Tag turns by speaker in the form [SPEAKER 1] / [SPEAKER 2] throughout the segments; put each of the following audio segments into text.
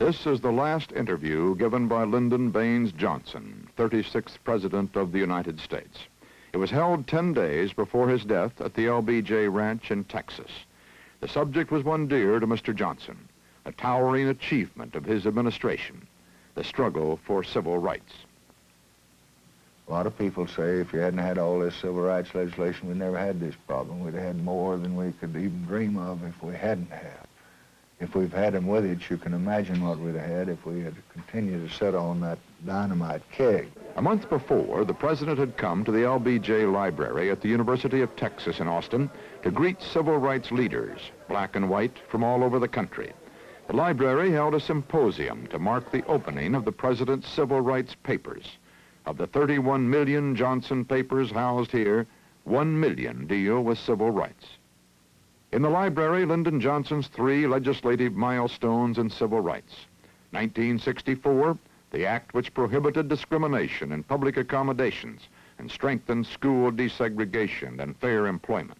[SPEAKER 1] This is the last interview given by Lyndon Baines Johnson, 36th President of the United States. It was held 10 days before his death at the LBJ Ranch in Texas. The subject was one dear to Mr. Johnson, a towering achievement of his administration, the struggle for civil rights.
[SPEAKER 2] A lot of people say if you hadn't had all this civil rights legislation, we'd never had this problem. We'd have had more than we could even dream of if we hadn't had. If we've had them with it, you can imagine what we'd have had if we had continued to sit on that dynamite keg.
[SPEAKER 1] A month before, the President had come to the LBJ Library at the University of Texas in Austin to greet civil rights leaders, black and white, from all over the country. The library held a symposium to mark the opening of the President's civil rights papers. Of the 31 million Johnson papers housed here, 1 million deal with civil rights. In the library, Lyndon Johnson's 3 legislative milestones in civil rights. 1964, the act which prohibited discrimination in public accommodations and strengthened school desegregation and fair employment.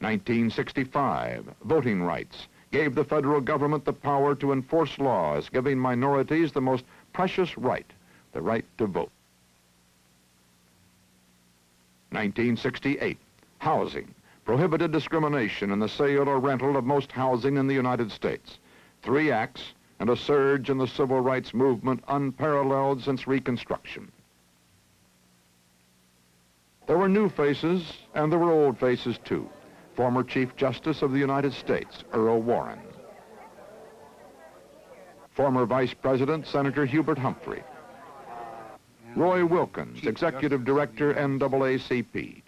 [SPEAKER 1] 1965, voting rights gave the federal government the power to enforce laws giving minorities the most precious right, the right to vote. 1968, housing prohibited discrimination in the sale or rental of most housing in the United States. 3 acts and a surge in the civil rights movement unparalleled since Reconstruction. There were new faces and there were old faces too. Former Chief Justice of the United States, Earl Warren. Former Vice President, Senator Hubert Humphrey. Roy Wilkins, Executive Director, NAACP.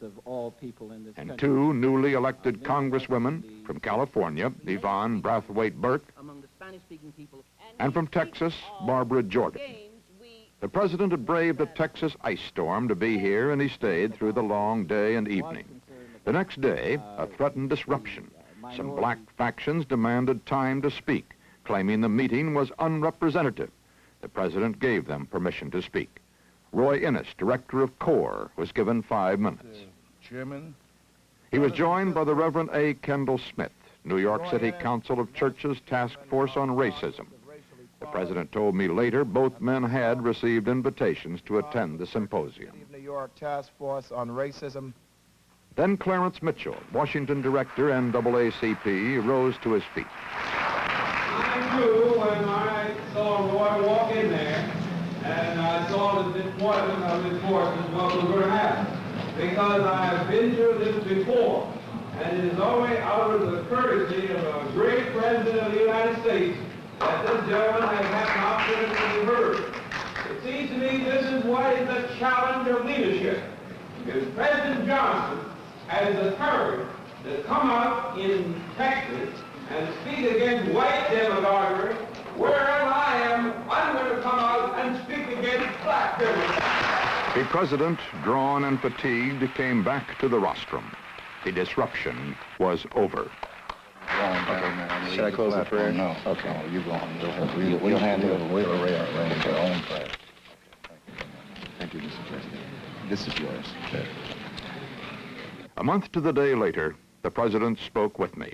[SPEAKER 3] Of all people in this
[SPEAKER 1] and
[SPEAKER 3] country.
[SPEAKER 1] 2 newly elected congresswomen from California, Yvonne Brathwaite-Burke, and from Texas, Barbara Jordan. The President had braved a Texas ice storm to be here, and he stayed through the long day and evening. The next day, a threatened disruption. Some black factions demanded time to speak, claiming the meeting was unrepresentative. The President gave them permission to speak. Roy Innes, Director of CORE, was given 5 minutes.
[SPEAKER 4] Chairman.
[SPEAKER 1] He was joined by the Reverend A. Kendall Smith, New York City Council of Churches Task Force on Racism. The President told me later both men had received invitations to attend the symposium.
[SPEAKER 4] New York Task Force on Racism.
[SPEAKER 1] Then Clarence Mitchell, Washington Director, NAACP, rose to his feet.
[SPEAKER 5] I knew when I saw Roy walk in there, and I saw the deployment of his forces, what was going to happen. Because I have been through this before, and it is only out of the courtesy of a great President of the United States that this gentleman has had an opportunity to be heard. It seems to me this is what is the challenge of leadership. If President Johnson has the courage to come out in Texas and speak against white demagoguery, wherever I am, I'm going to come out and speak against black demagoguery.
[SPEAKER 1] The President, drawn and fatigued, came back to the rostrum. The disruption was over.
[SPEAKER 2] Should I close the prayer? No. Okay. No, you go on. We'll handle it. We'll arrange our own prayer. Thank you, Mr. President. This is yours. Sure.
[SPEAKER 1] A month to the day later, the President spoke with me.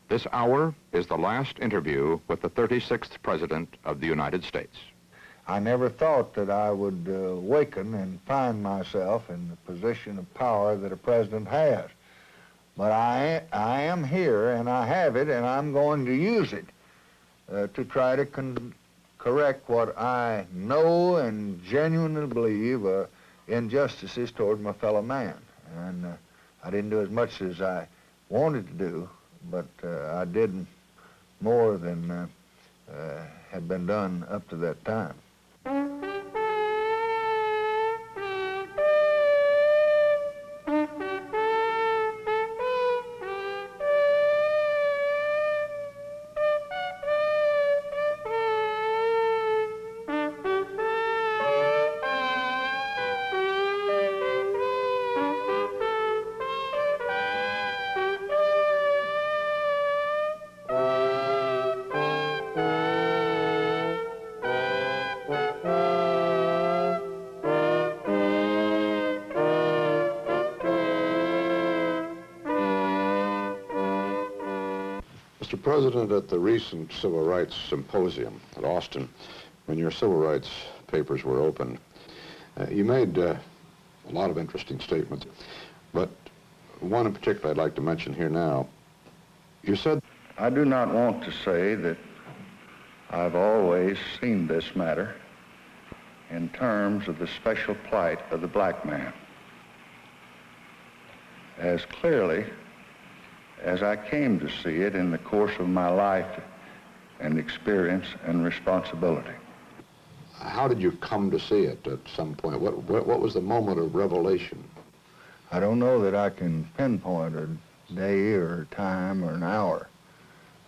[SPEAKER 1] This hour is the last interview with the 36th President of the United States.
[SPEAKER 2] I never thought that I would awaken and find myself in the position of power that a president has. But I am here, and I have it, and I'm going to use it to try to correct what I know and genuinely believe are injustices toward my fellow man. And I didn't do as much as I wanted to do, but I did more than had been done up to that time.
[SPEAKER 1] Mr. President, at the recent Civil Rights Symposium at Austin, when your civil rights papers were opened, you made a lot of interesting statements, but one in particular I'd like to mention here now. You said,
[SPEAKER 2] I do not want to say that I've always seen this matter in terms of the special plight of the black man. As clearly as I came to see it in the course of my life and experience and responsibility.
[SPEAKER 1] how did you come to see it at some point? What was the moment of revelation?
[SPEAKER 2] I don't know that I can pinpoint a day or a time or an hour.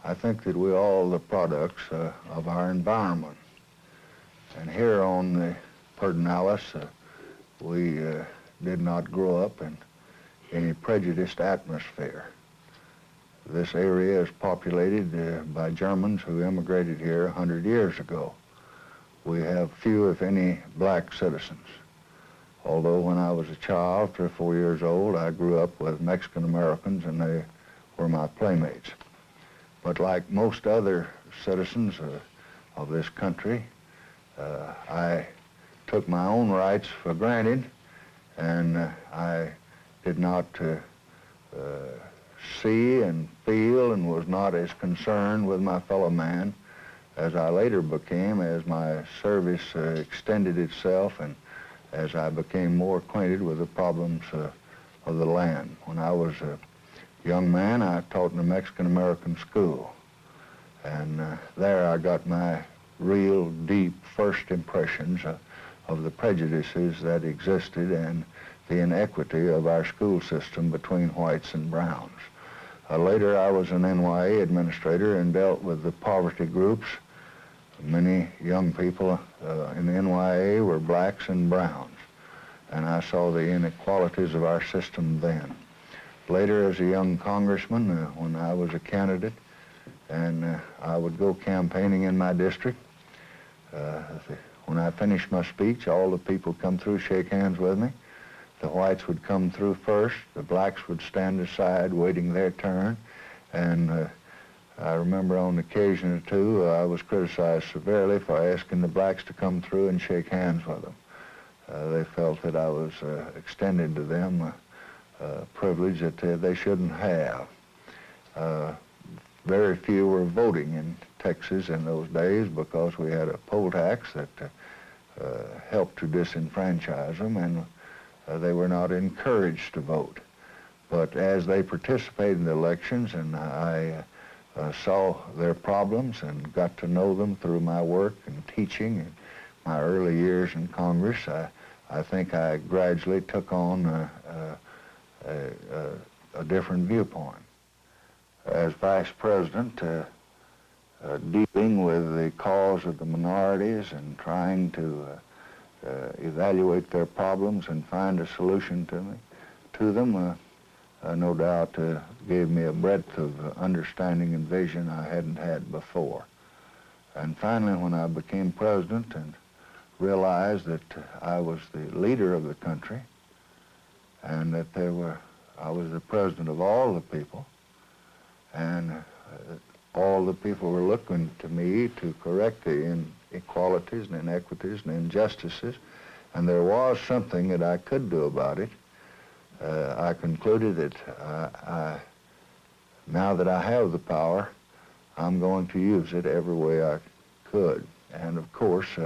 [SPEAKER 2] I think that we're all the products of our environment. And here on the Pedernales, we did not grow up in any prejudiced atmosphere. This area is populated by Germans who immigrated here 100 years ago. We have few, if any, black citizens. Although when I was a child, 3 or 4 years old, I grew up with Mexican Americans and they were my playmates. But like most other citizens of this country, I took my own rights for granted, and I did not see and feel and was not as concerned with my fellow man as I later became as my service extended itself and as I became more acquainted with the problems of the land. When I was a young man, I taught in a Mexican-American school, and there I got my real deep first impressions of the prejudices that existed and the inequity of our school system between whites and browns. Later, I was an NYA administrator and dealt with the poverty groups. Many young people in the NYA were blacks and browns, and I saw the inequalities of our system then. Later, as a young congressman, when I was a candidate, and I would go campaigning in my district, when I finished my speech, all the people come through, shake hands with me. The whites would come through first, the blacks would stand aside waiting their turn, and I remember on occasion or two I was criticized severely for asking the blacks to come through and shake hands with them. They felt that I was extending to them a privilege that they shouldn't have. Very few were voting in Texas in those days because we had a poll tax that helped to disenfranchise them, and they were not encouraged to vote. But as they participated in the elections and I saw their problems and got to know them through my work and teaching in my early years in Congress, I think I gradually took on a different viewpoint. As Vice President, dealing with the cause of the minorities and trying to evaluate their problems and find a solution to them, no doubt gave me a breadth of understanding and vision I hadn't had before. And finally, when I became president and realized that I was the leader of the country and that I was the president of all the people, and all the people were looking to me to correct the inequalities and inequities and injustices, and there was something that I could do about it. I concluded that now that I have the power, I'm going to use it every way I could. And of course,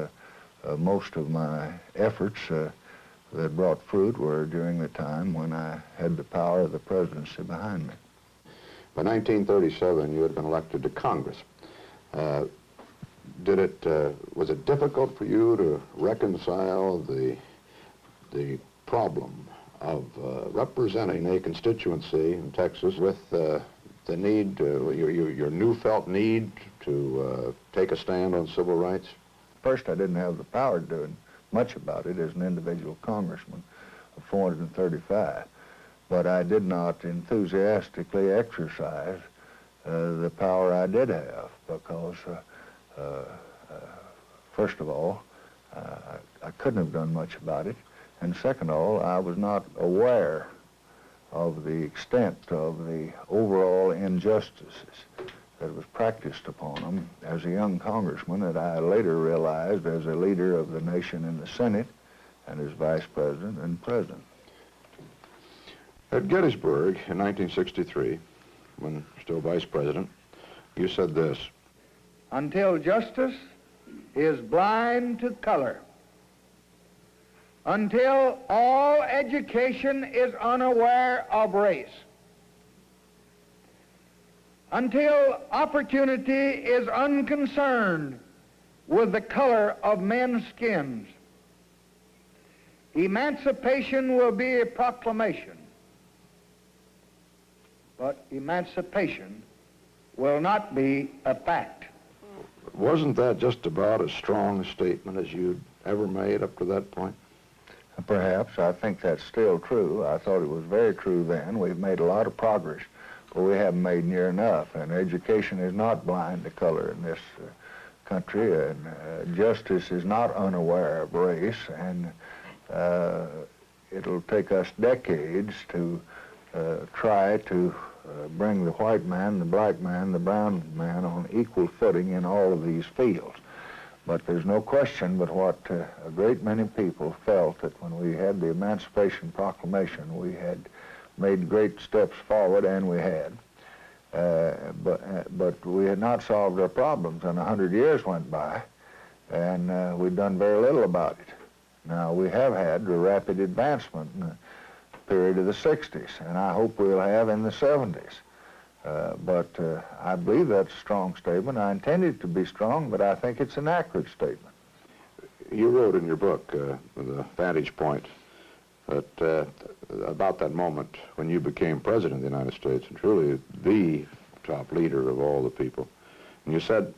[SPEAKER 2] most of my efforts that brought fruit were during the time when I had the power of the presidency behind me.
[SPEAKER 1] By 1937, you had been elected to Congress. Was it difficult for you to reconcile the problem of representing a constituency in Texas with the need, your new felt need to take a stand on civil rights?
[SPEAKER 2] First, I didn't have the power to do much about it as an individual congressman of 435, but I did not enthusiastically exercise the power I did have because, first of all, I couldn't have done much about it. And second of all, I was not aware of the extent of the overall injustices that was practiced upon them as a young congressman that I later realized as a leader of the nation in the Senate and as vice president and president.
[SPEAKER 1] At Gettysburg in 1963, when still vice president, you said this:
[SPEAKER 2] Until justice is blind to color, until all education is unaware of race, until opportunity is unconcerned with the color of men's skins, emancipation will be a proclamation, but emancipation will not be a fact.
[SPEAKER 1] Wasn't that just about as strong a statement as you'd ever made up to that point?
[SPEAKER 2] Perhaps. I think that's still true. I thought it was very true then. We've made a lot of progress, but we haven't made near enough. And education is not blind to color in this country, and justice is not unaware of race, and it'll take us decades to try to bring the white man, the black man, the brown man on equal footing in all of these fields. But there's no question but what a great many people felt that when we had the Emancipation Proclamation, we had made great steps forward, and we had. But we had not solved our problems, and 100 years went by, and we've done very little about it. Now, we have had a rapid advancement in the period of the 60s, and I hope we'll have in the 70s. But I believe that's a strong statement. I intend it to be strong, but I think it's an accurate statement.
[SPEAKER 1] You wrote in your book, The Vantage Point, that about that moment when you became president of the United States, and truly the top leader of all the people, and you said,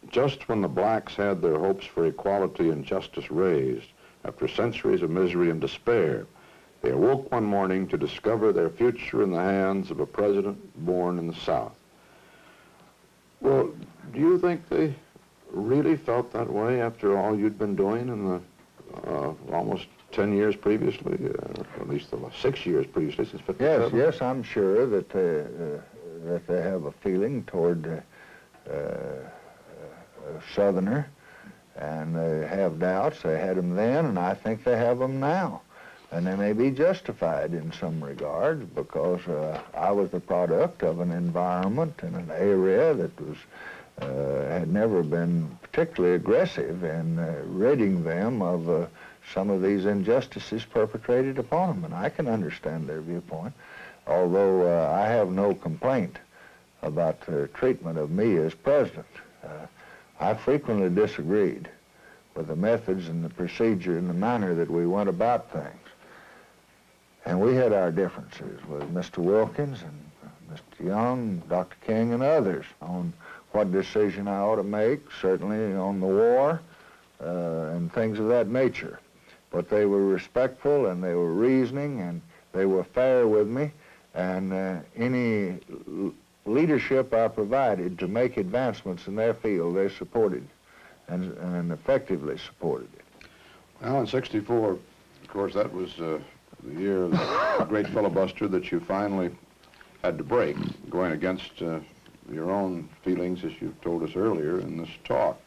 [SPEAKER 1] just when the blacks had their hopes for equality and justice raised, after centuries of misery and despair, they awoke one morning to discover their future in the hands of a president born in the South. Well, do you think they really felt that way after all you'd been doing in the almost 10 years previously, or at least the 6 years previously since 57?
[SPEAKER 2] Yes, I'm sure that they have a feeling toward a Southerner, and they have doubts. They had them then, and I think they have them now. And they may be justified in some regards, because I was the product of an environment and an area that was had never been particularly aggressive in ridding them of some of these injustices perpetrated upon them. And I can understand their viewpoint, although I have no complaint about their treatment of me as president. I frequently disagreed with the methods and the procedure and the manner that we went about things. And we had our differences with Mr. Wilkins and Mr. Young, Dr. King, and others on what decision I ought to make, certainly on the war and things of that nature. But they were respectful, and they were reasoning, and they were fair with me, and any leadership I provided to make advancements in their field, they supported and effectively supported it.
[SPEAKER 1] Well, in '64, of course, that was the year of the great filibuster that you finally had to break, going against your own feelings, as you told us earlier in this talk,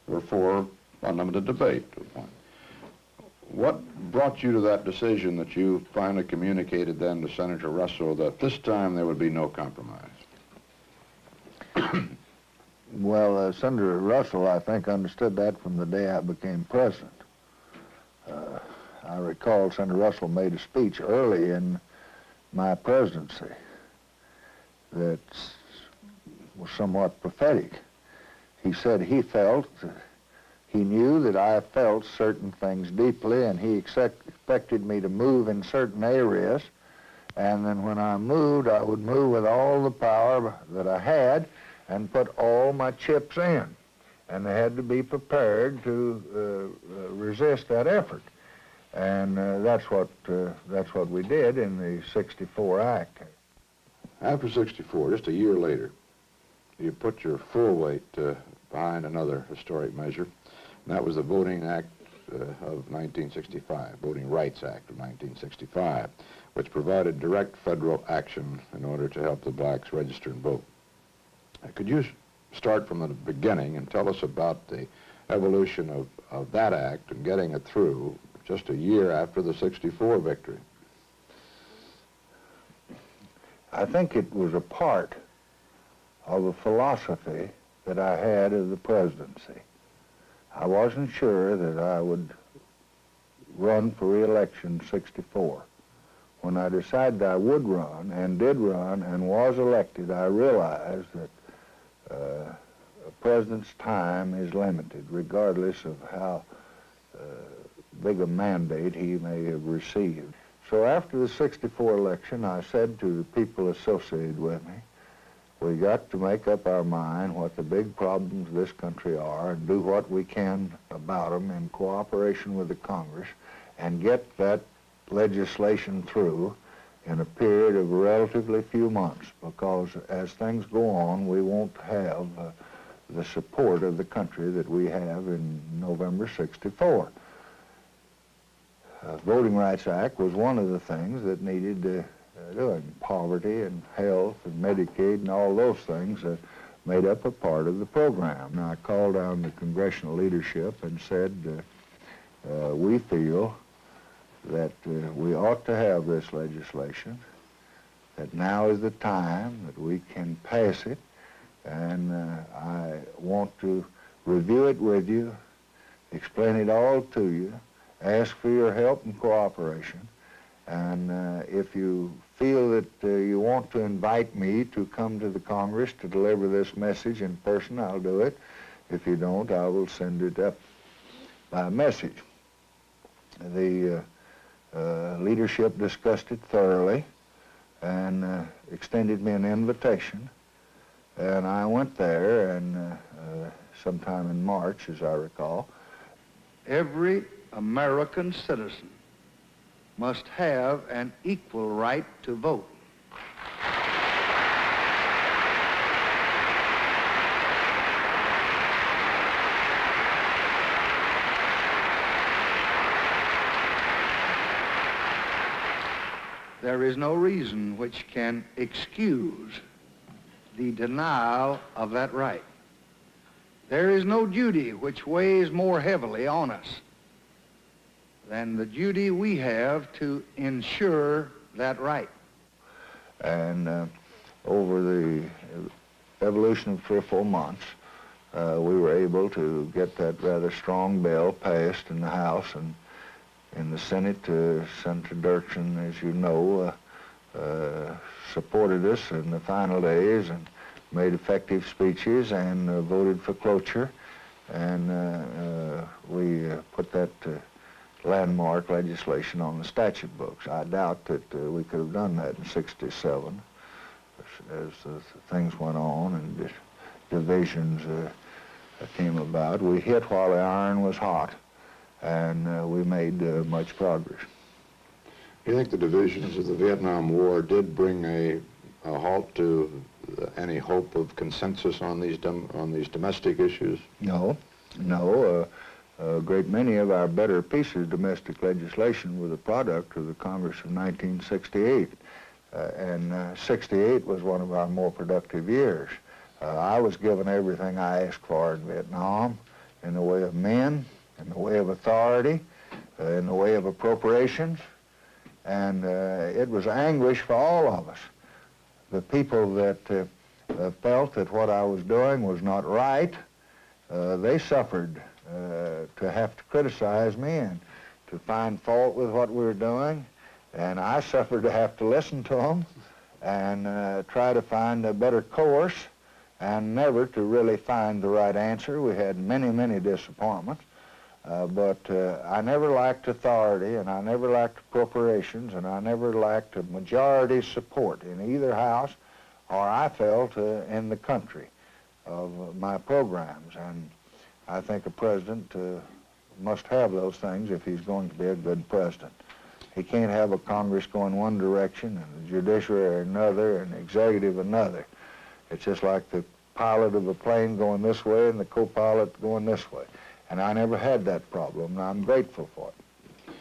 [SPEAKER 1] or for unlimited debate. What brought you to that decision that you finally communicated then to Senator Russell that this time there would be no compromise?
[SPEAKER 2] Well, Senator Russell, I think, understood that from the day I became president. I recall Senator Russell made a speech early in my presidency that was somewhat prophetic. He said he knew that I felt certain things deeply, and he expected me to move in certain areas, and then when I moved, I would move with all the power that I had and put all my chips in, and they had to be prepared to resist that effort. And that's what we did in the '64 Act.
[SPEAKER 1] After '64, just a year later, you put your full weight behind another historic measure, and that was the Voting Act of 1965, Voting Rights Act of 1965, which provided direct federal action in order to help the blacks register and vote. Could you start from the beginning and tell us about the evolution of that act and getting it through just a year after the '64 victory?
[SPEAKER 2] I think it was a part of a philosophy that I had of the presidency. I wasn't sure that I would run for re-election in '64. When I decided I would run and did run and was elected, I realized that a president's time is limited, regardless of how big a mandate he may have received. So after the '64 election, I said to the people associated with me, we got to make up our mind what the big problems of this country are and do what we can about them in cooperation with the Congress and get that legislation through in a period of relatively few months, because as things go on, we won't have the support of the country that we have in November '64. Voting Rights Act was one of the things that needed doing. Poverty and health and Medicaid and all those things made up a part of the program. Now, I called down the congressional leadership and said, we feel that we ought to have this legislation, that now is the time that we can pass it, and I want to review it with you, explain it all to you, ask for your help and cooperation, and if you feel that you want to invite me to come to the Congress to deliver this message in person, I'll do it. If you don't, I will send it up by message. The leadership discussed it thoroughly and extended me an invitation, and I went there, and sometime in March, as I recall. Every American citizen must have an equal right to vote. There is no reason which can excuse the denial of that right. There is no duty which weighs more heavily on us than the duty we have to ensure that right. And over the evolution of 3 or 4 months, we were able to get that rather strong bill passed in the House, and in the Senate, Senator Dirksen, as you know, supported us in the final days and made effective speeches and voted for cloture, and we put that landmark legislation on the statute books. I doubt that we could have done that in '67 as things went on and divisions came about. We hit while the iron was hot, and we made much progress.
[SPEAKER 1] Do you think the divisions of the Vietnam War did bring a halt to any hope of consensus on these domestic issues?
[SPEAKER 2] No. A great many of our better pieces of domestic legislation were the product of the Congress of 1968. And '68 was one of our more productive years. I was given everything I asked for in Vietnam in the way of men, in the way of authority, in the way of appropriations, and it was anguish for all of us. The people that felt that what I was doing was not right, they suffered to have to criticize me and to find fault with what we were doing, and I suffered to have to listen to them and try to find a better course and never to really find the right answer. We had many, many disappointments, but I never lacked authority, and I never lacked appropriations, and I never lacked a majority support in either house, or I felt in the country of my programs. And I think a president must have those things if he's going to be a good president. He can't have a Congress going one direction and the judiciary another and the executive another. It's just like the pilot of a plane going this way and the co-pilot going this way. And I never had that problem, and I'm grateful for it.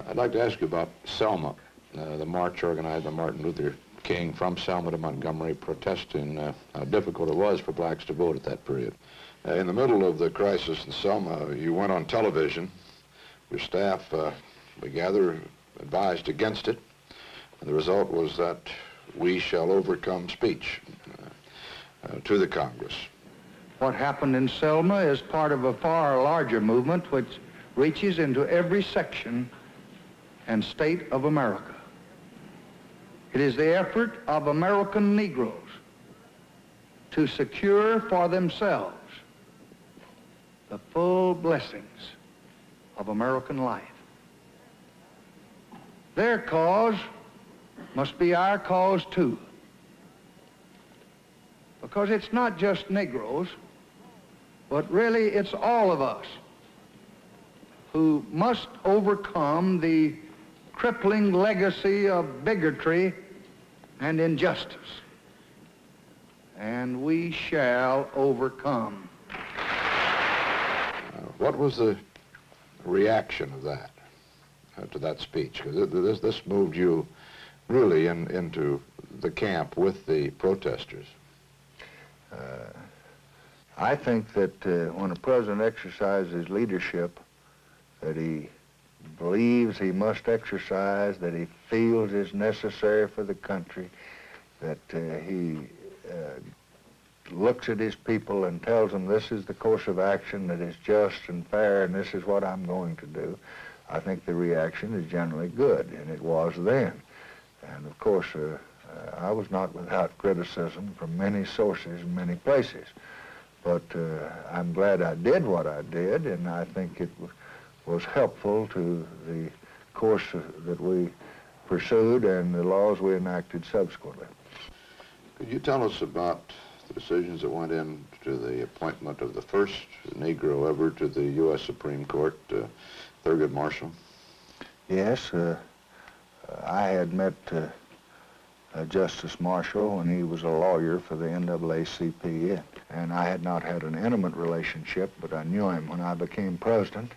[SPEAKER 1] I'd like to ask you about Selma, the march organized by Martin Luther King from Selma to Montgomery protesting how difficult it was for blacks to vote at that period. In the middle of the crisis in Selma, you went on television. Your staff, we gather, advised against it. And the result was that "we shall overcome" speech to the Congress.
[SPEAKER 2] What happened in Selma is part of a far larger movement which reaches into every section and state of America. It is the effort of American Negroes to secure for themselves the full blessings of American life. Their cause must be our cause too, because it's not just Negroes, but really it's all of us who must overcome the crippling legacy of bigotry and injustice. And we shall overcome.
[SPEAKER 1] What was the reaction of that, to that speech? Because this moved you really into the camp with the protesters.
[SPEAKER 2] I think that when a president exercises leadership that he believes he must exercise, that he feels is necessary for the country, that he looks at his people and tells them this is the course of action that is just and fair and this is what I'm going to do, I think the reaction is generally good, and it was then. And of course, I was not without criticism from many sources and many places. But I'm glad I did what I did, and I think it was helpful to the course that we pursued and the laws we enacted subsequently.
[SPEAKER 1] Could you tell us about the decisions that went into the appointment of the first Negro ever to the U.S. Supreme Court, Thurgood Marshall?
[SPEAKER 2] Yes, I had met Justice Marshall when he was a lawyer for the NAACP, and I had not had an intimate relationship, but I knew him when I became president.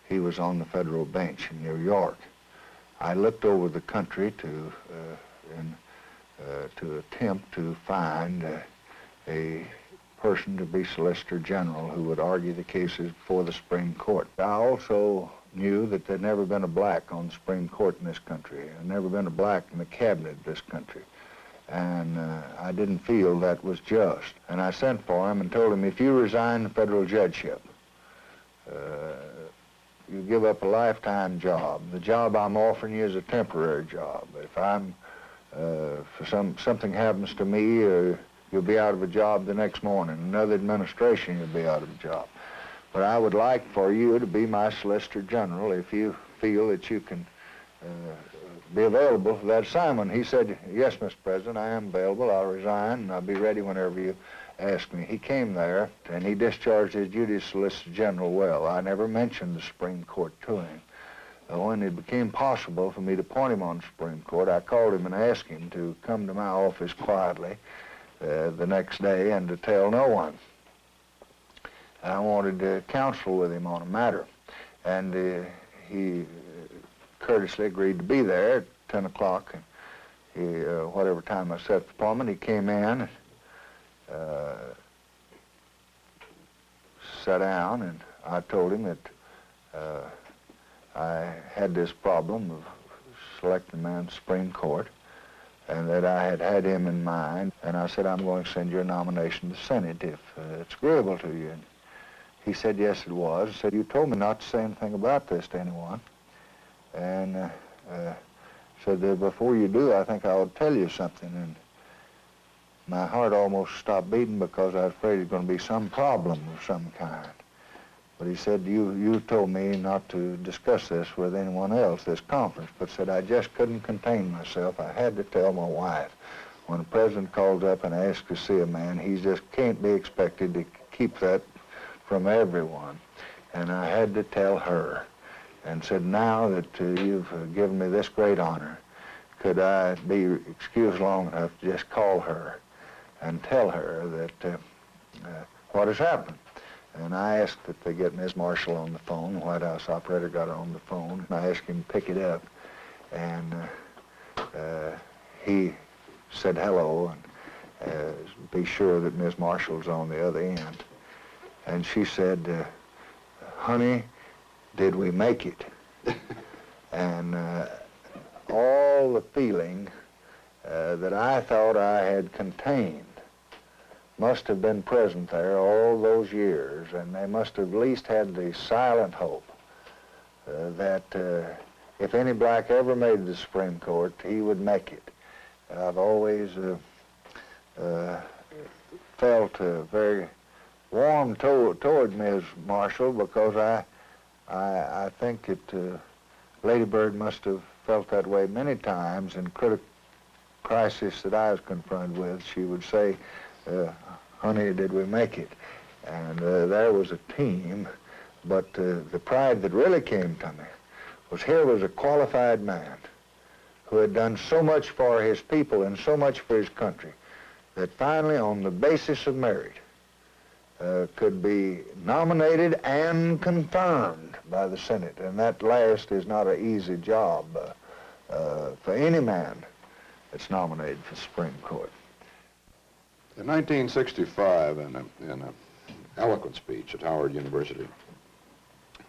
[SPEAKER 2] He was on the federal bench in New York. I looked over the country to attempt to find a person to be Solicitor General who would argue the cases before the Supreme Court. I also knew that there'd never been a black on the Supreme Court in this country. There'd never been a black in the cabinet of this country. And I didn't feel that was just. And I sent for him and told him, if you resign the federal judgeship, you give up a lifetime job. The job I'm offering you is a temporary job. If I'm, something happens to me, you'll be out of a job the next morning. Another administration, you'll be out of a job. But I would like for you to be my Solicitor General if you feel that you can be available for that assignment. He said, yes, Mr. President, I am available. I'll resign, and I'll be ready whenever you ask me. He came there, and he discharged his duties as Solicitor General well. I never mentioned the Supreme Court to him. When it became possible for me to appoint him on the Supreme Court, I called him and asked him to come to my office quietly the next day and to tell no one. I wanted to counsel with him on a matter, and he courteously agreed to be there at 10 o'clock. And whatever time I set the appointment, he came in, sat down, and I told him that I had this problem of selecting a man to the Supreme Court, and that I had had him in mind. And I said, I'm going to send your nomination to the Senate if it's agreeable to you. And he said, yes, it was. He said, you told me not to say anything about this to anyone. And said, before you do, I think I ought to tell you something. And my heart almost stopped beating because I was afraid there was going to be some problem of some kind. But he said, you told me not to discuss this with anyone else, this conference. But said, I just couldn't contain myself. I had to tell my wife. When a president calls up and asks to see a man, he just can't be expected to keep that from everyone. And I had to tell her, and said, now that you've given me this great honor, could I be excused long enough to just call her and tell her that what has happened? And I asked that they get Ms. Marshall on the phone. The White House operator got her on the phone. I asked him to pick it up, and he said hello and be sure that Ms. Marshall's on the other end. And she said, honey, did we make it? And all the feeling that I thought I had contained must have been present there all those years, and they must have at least had the silent hope that if any black ever made the Supreme Court, he would make it. And I've always felt very warm toward Ms. Marshall, because I think that Lady Bird must have felt that way many times in critical crisis that I was confronted with. She would say, honey, did we make it? And there was a team, but the pride that really came to me was here was a qualified man who had done so much for his people and so much for his country that finally, on the basis of merit, could be nominated and confirmed by the Senate. And that last is not an easy job for any man that's nominated for the Supreme Court.
[SPEAKER 1] In 1965, in an eloquent speech at Howard University,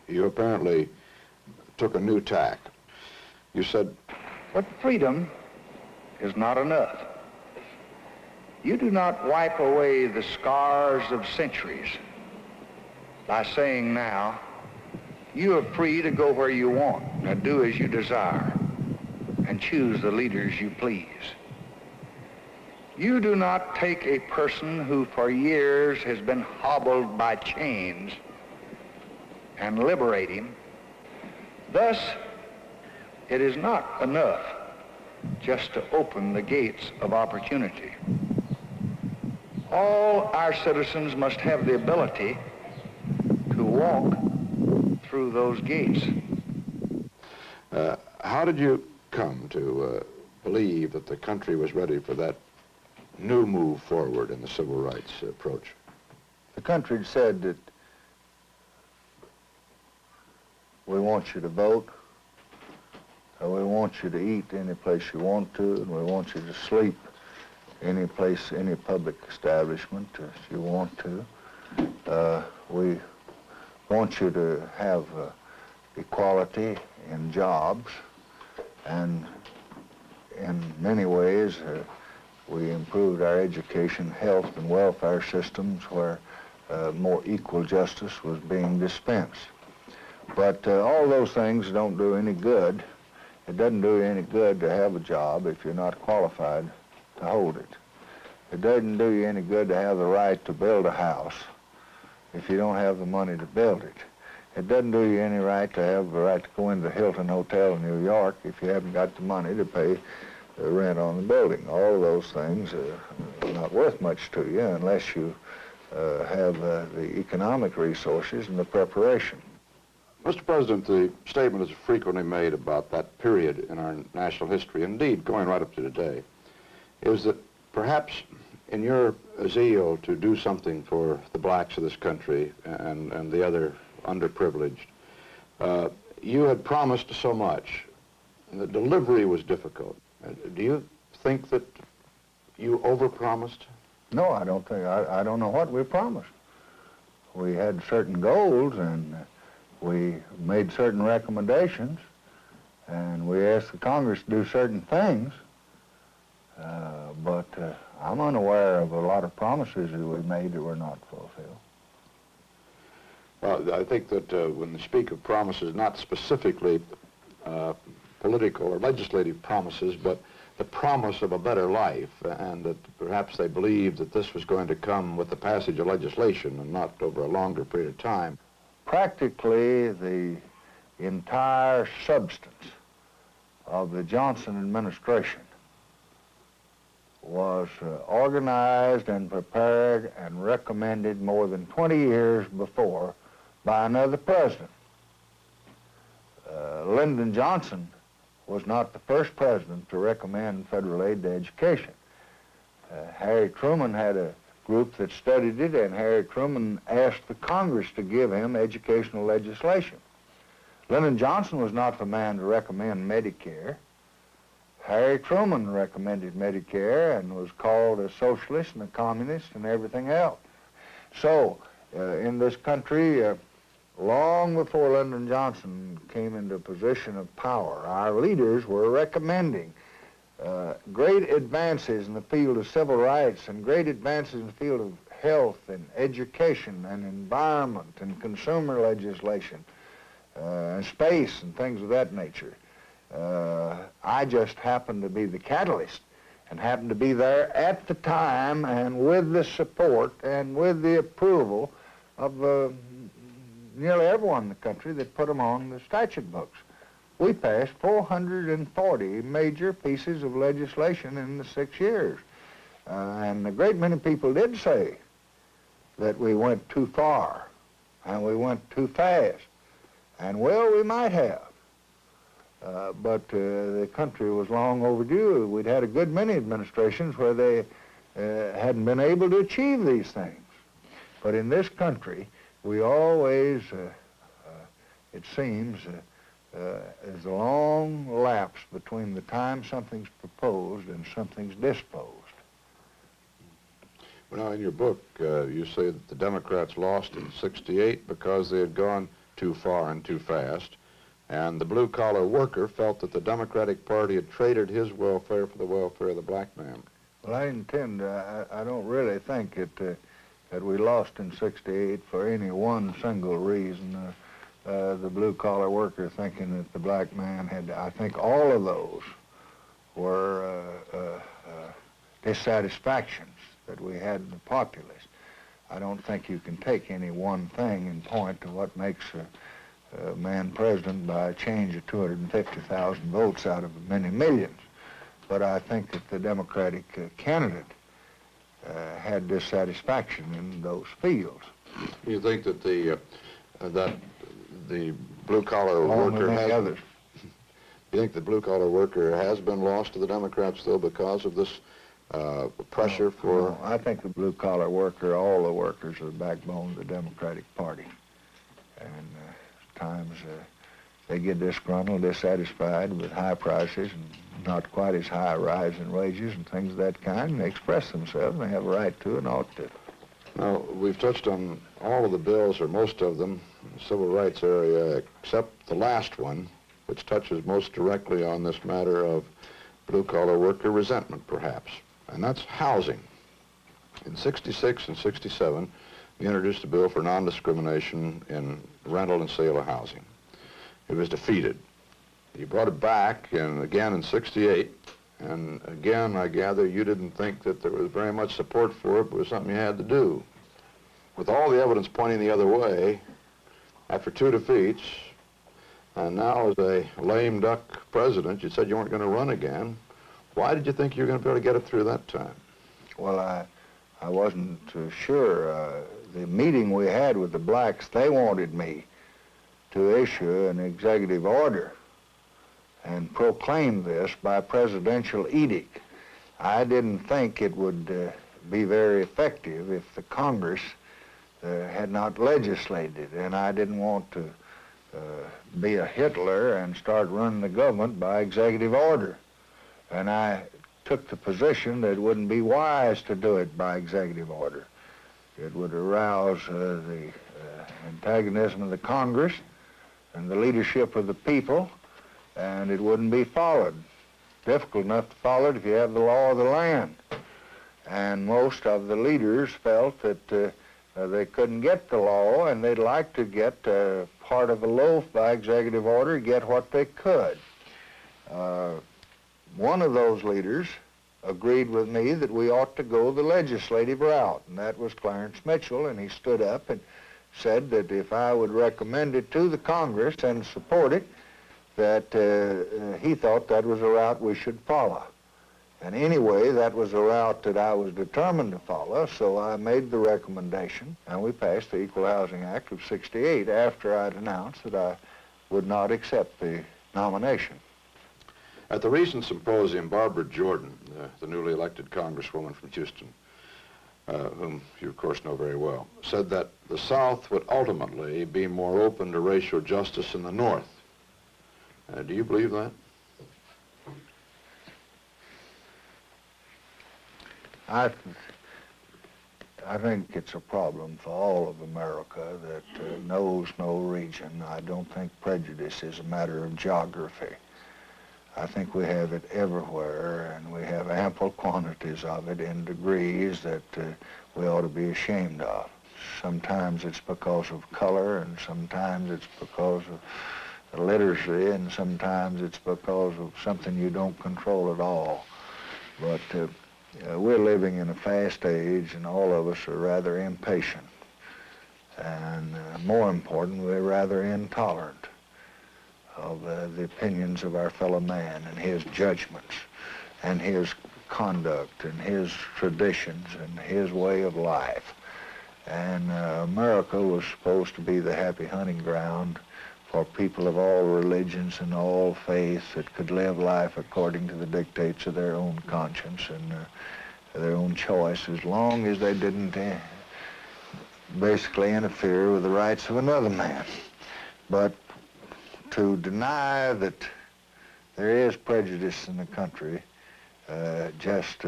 [SPEAKER 1] you apparently took a new tack. You said,
[SPEAKER 2] but freedom is not enough. You do not wipe away the scars of centuries by saying now, you are free to go where you want and do as you desire and choose the leaders you please. You do not take a person who for years has been hobbled by chains and liberate him. Thus, it is not enough just to open the gates of opportunity. All our citizens must have the ability to walk through those gates.
[SPEAKER 1] how did you come to believe that the country was ready for that new move forward in the civil rights approach?
[SPEAKER 2] The country said that we want you to vote, we want you to eat any place you want to, and we want you to sleep any place, any public establishment if you want to. We want you to have equality in jobs, and in many ways we improved our education, health, and welfare systems where more equal justice was being dispensed. But all those things don't do any good. It doesn't do you any good to have a job if you're not qualified to hold it. It doesn't do you any good to have the right to build a house if you don't have the money to build it. It doesn't do you any right to have the right to go into the Hilton Hotel in New York if you haven't got the money to pay the rent on the building. All of those things are not worth much to you unless you have the economic resources and the preparation.
[SPEAKER 1] Mr. President, the statement is frequently made about that period in our national history, indeed going right up to today, is that perhaps in your zeal to do something for the blacks of this country and the other underprivileged, you had promised so much, and the delivery was difficult. Do you think that you overpromised?
[SPEAKER 2] No, I don't think. I don't know what we promised. We had certain goals, and we made certain recommendations, and we asked the Congress to do certain things, but I'm unaware of a lot of promises that we made that were not fulfilled.
[SPEAKER 1] Well, I think that when they speak of promises, not specifically political or legislative promises, but the promise of a better life, and that perhaps they believed that this was going to come with the passage of legislation and not over a longer period of time.
[SPEAKER 2] Practically the entire substance of the Johnson administration was organized and prepared and recommended more than 20 years before by another president. Lyndon Johnson was not the first president to recommend federal aid to education. Harry Truman had a group that studied it, and Harry Truman asked the Congress to give him educational legislation. Lyndon Johnson was not the man to recommend Medicare. Harry Truman recommended Medicare and was called a socialist and a communist and everything else. So, in this country, long before Lyndon Johnson came into a position of power, our leaders were recommending great advances in the field of civil rights and great advances in the field of health and education and environment and consumer legislation and space and things of that nature. I just happened to be the catalyst and happened to be there at the time and with the support and with the approval of nearly everyone in the country that put them on the statute books. We passed 440 major pieces of legislation in the 6 years. And a great many people did say that we went too far and we went too fast. And well, we might have. But the country was long overdue. We'd had a good many administrations where they hadn't been able to achieve these things. But in this country, we always, it seems, there's a long lapse between the time something's proposed and something's disposed.
[SPEAKER 1] Well, now, in your book, you say that the Democrats lost in '68 because they had gone too far and too fast, and the blue-collar worker felt that the Democratic Party had traded his welfare for the welfare of the black man.
[SPEAKER 2] Well, I don't really think that we lost in '68 for any one single reason. The blue-collar worker thinking that the black man had, I think all of those were dissatisfactions that we had in the populace. I don't think you can take any one thing and point to what makes a man president by a change of 250,000 votes out of many millions. But I think that the Democratic candidate had dissatisfaction in those fields.
[SPEAKER 1] You think that the blue-collar worker has...
[SPEAKER 2] others.
[SPEAKER 1] You think the blue-collar worker has been lost to the Democrats, though, because of this pressure for...
[SPEAKER 2] No, I think the blue-collar worker, all the workers, are the backbone of the Democratic Party. And times they get disgruntled, dissatisfied with high prices and not quite as high a rise in wages and things of that kind, and they express themselves, and they have a right to and ought to.
[SPEAKER 1] Now, we've touched on all of the bills, or most of them, in the civil rights area, except the last one, which touches most directly on this matter of blue-collar worker resentment, perhaps, and that's housing. In '66 and '67, we introduced a bill for non-discrimination in rental and sale of housing. It was defeated. You brought it back, and again in '68, and again, I gather you didn't think that there was very much support for it, but it was something you had to do. With all the evidence pointing the other way, after 2 defeats, and now as a lame duck president, you said you weren't going to run again. Why did you think you were going to be able to get it through that time?
[SPEAKER 2] Well, I wasn't sure. The meeting we had with the blacks, they wanted me to issue an executive order and proclaim this by presidential edict. I didn't think it would be very effective if the Congress had not legislated, and I didn't want to be a Hitler and start running the government by executive order. And I took the position that it wouldn't be wise to do it by executive order. It would arouse the antagonism of the Congress and the leadership of the people, and it wouldn't be followed. Difficult enough to follow it if you have the law of the land. And most of the leaders felt that they couldn't get the law, and they'd like to get part of a loaf by executive order, get what they could. One of those leaders agreed with me that we ought to go the legislative route, and that was Clarence Mitchell, and he stood up and said that if I would recommend it to the Congress and support it, that he thought that was a route we should follow. And anyway, that was a route that I was determined to follow, so I made the recommendation, and we passed the Equal Housing Act of '68 after I'd announced that I would not accept the nomination.
[SPEAKER 1] At the recent symposium, Barbara Jordan, the newly elected congresswoman from Houston, whom you of course know very well, said that the South would ultimately be more open to racial justice than the North. Do you believe that?
[SPEAKER 2] I think it's a problem for all of America that knows no region. I don't think prejudice is a matter of geography. I think we have it everywhere, and we have ample quantities of it in degrees that we ought to be ashamed of. Sometimes it's because of color, and sometimes it's because of literacy, and sometimes it's because of something you don't control at all. But we're living in a fast age, and all of us are rather impatient. And more important, we're rather intolerant of the opinions of our fellow man and his judgments and his conduct and his traditions and his way of life. And America was supposed to be the happy hunting ground for people of all religions and all faiths that could live life according to the dictates of their own conscience and their own choice, as long as they didn't basically interfere with the rights of another man. But to deny that there is prejudice in the country just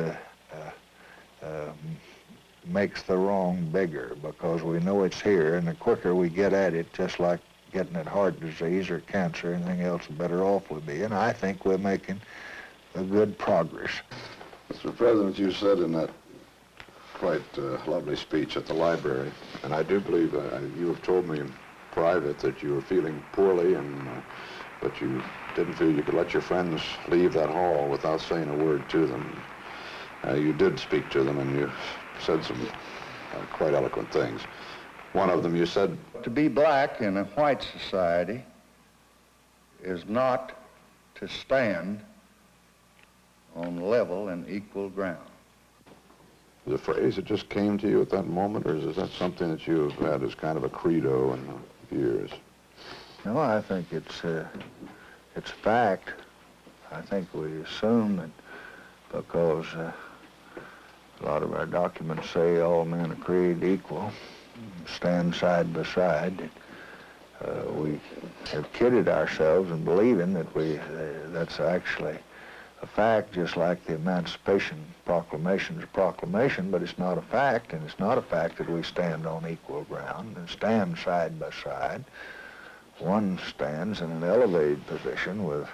[SPEAKER 2] makes the wrong bigger, because we know it's here, and the quicker we get at it, just like getting at heart disease or cancer, anything else, the better off we'll be. And I think we're making a good progress.
[SPEAKER 6] Mr. President, you said in that quite lovely speech at the library, and I do believe you have told me in private that you were feeling poorly, and but you didn't feel you could let your friends leave that hall without saying a word to them. You did speak to them, and you said some quite eloquent things. One of them you said,
[SPEAKER 2] To be black in a white society is not to stand on level and equal ground.
[SPEAKER 6] the phrase that just came to you at that moment, or is that something that you've had as kind of a credo in the years?
[SPEAKER 2] No, I think it's a fact. I think we assume that because a lot of our documents say all men are created equal, stand side by side, we have kidded ourselves in believing that that's actually a fact, just like the Emancipation Proclamation is a proclamation, but it's not a fact, and it's not a fact that we stand on equal ground and stand side by side. One stands in an elevated position with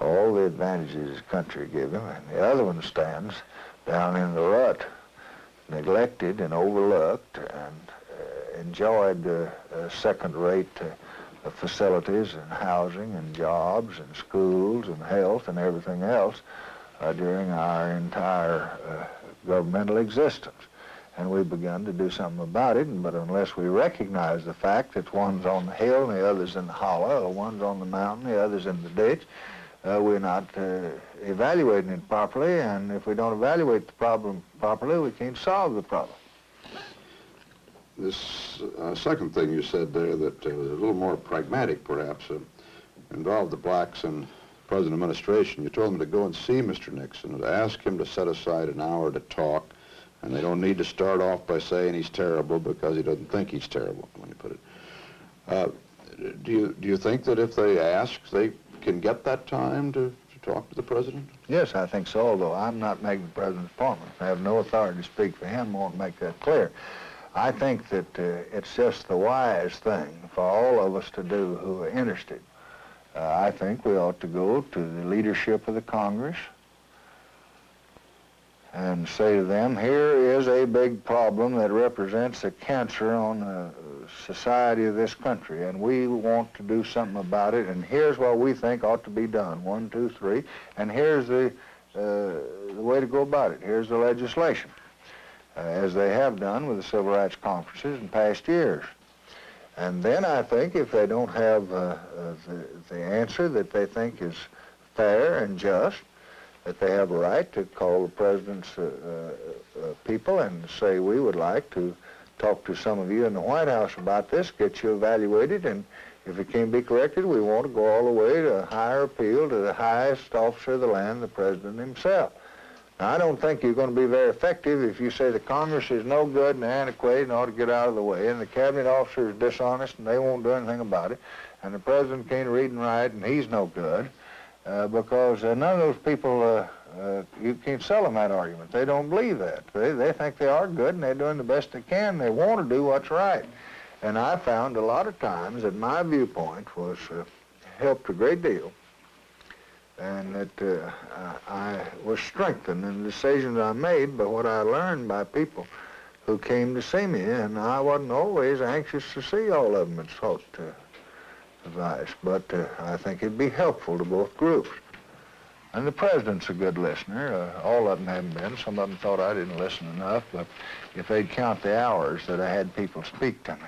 [SPEAKER 2] all the advantages the country gives him, and the other one stands down in the rut, neglected and overlooked, and enjoyed second-rate facilities and housing and jobs and schools and health and everything else during our entire governmental existence. And we've begun to do something about it, but unless we recognize the fact that one's on the hill and the other's in the hollow, or one's on the mountain, the other's in the ditch, we're not evaluating it properly, and if we don't evaluate the problem properly, we can't solve the problem.
[SPEAKER 6] This second thing you said there that was a little more pragmatic, perhaps, involved the blacks and the present administration. You told them to go and see Mr. Nixon, to ask him to set aside an hour to talk, and they don't need to start off by saying he's terrible because he doesn't think he's terrible, when you put it. Do you think that if they ask, they can get that time to talk to the president?
[SPEAKER 2] Yes, I think so, although I'm not making the president's appointment. I have no authority to speak for him. I want to make that clear. I think that it's just the wise thing for all of us to do who are interested. I think we ought to go to the leadership of the Congress and say to them, here is a big problem that represents a cancer on the society of this country, and we want to do something about it, and here's what we think ought to be done, 1, 2, 3, and here's the way to go about it. Here's the legislation, as they have done with the civil rights conferences in past years. And then I think if they don't have the answer that they think is fair and just, that they have a right to call the president's people and say, we would like to talk to some of you in the White House about this, get you evaluated, and if it can't be corrected, we want to go all the way to a higher appeal to the highest officer of the land, the president himself. Now, I don't think you're going to be very effective if you say the Congress is no good and antiquated and ought to get out of the way, and the cabinet officer is dishonest and they won't do anything about it, and the president can't read and write and he's no good, because none of those people You can't sell them that argument. They don't believe that. They think they are good and they're doing the best they can. They want to do what's right. And I found a lot of times that my viewpoint was helped a great deal, and that I was strengthened in the decisions I made by what I learned by people who came to see me, and I wasn't always anxious to see all of them and sought advice, but I think it'd be helpful to both groups. And the President's a good listener. All of them haven't been. Some of them thought I didn't listen enough, but if they'd count the hours that I had people speak to me,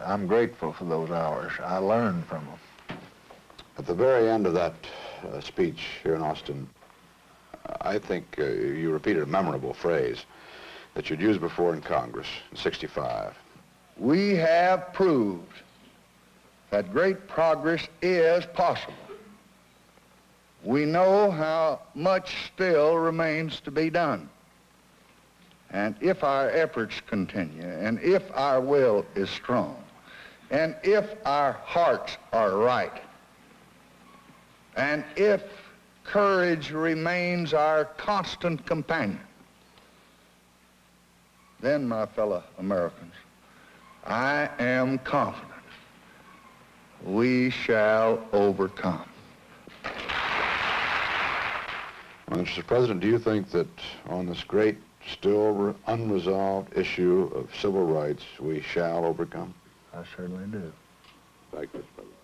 [SPEAKER 2] I'm grateful for those hours. I learned from them.
[SPEAKER 6] At the very end of that speech here in Austin, I think you repeated a memorable phrase that you'd used before in Congress in '65.
[SPEAKER 2] We have proved that great progress is possible. We know how much still remains to be done. And if our efforts continue, and if our will is strong, and if our hearts are right, and if courage remains our constant companion, then, my fellow Americans, I am confident we shall overcome.
[SPEAKER 6] Well, Mr. President, do you think that on this great, still unresolved issue of civil rights, we shall overcome?
[SPEAKER 2] I certainly do.
[SPEAKER 6] Thank you, Mr. President.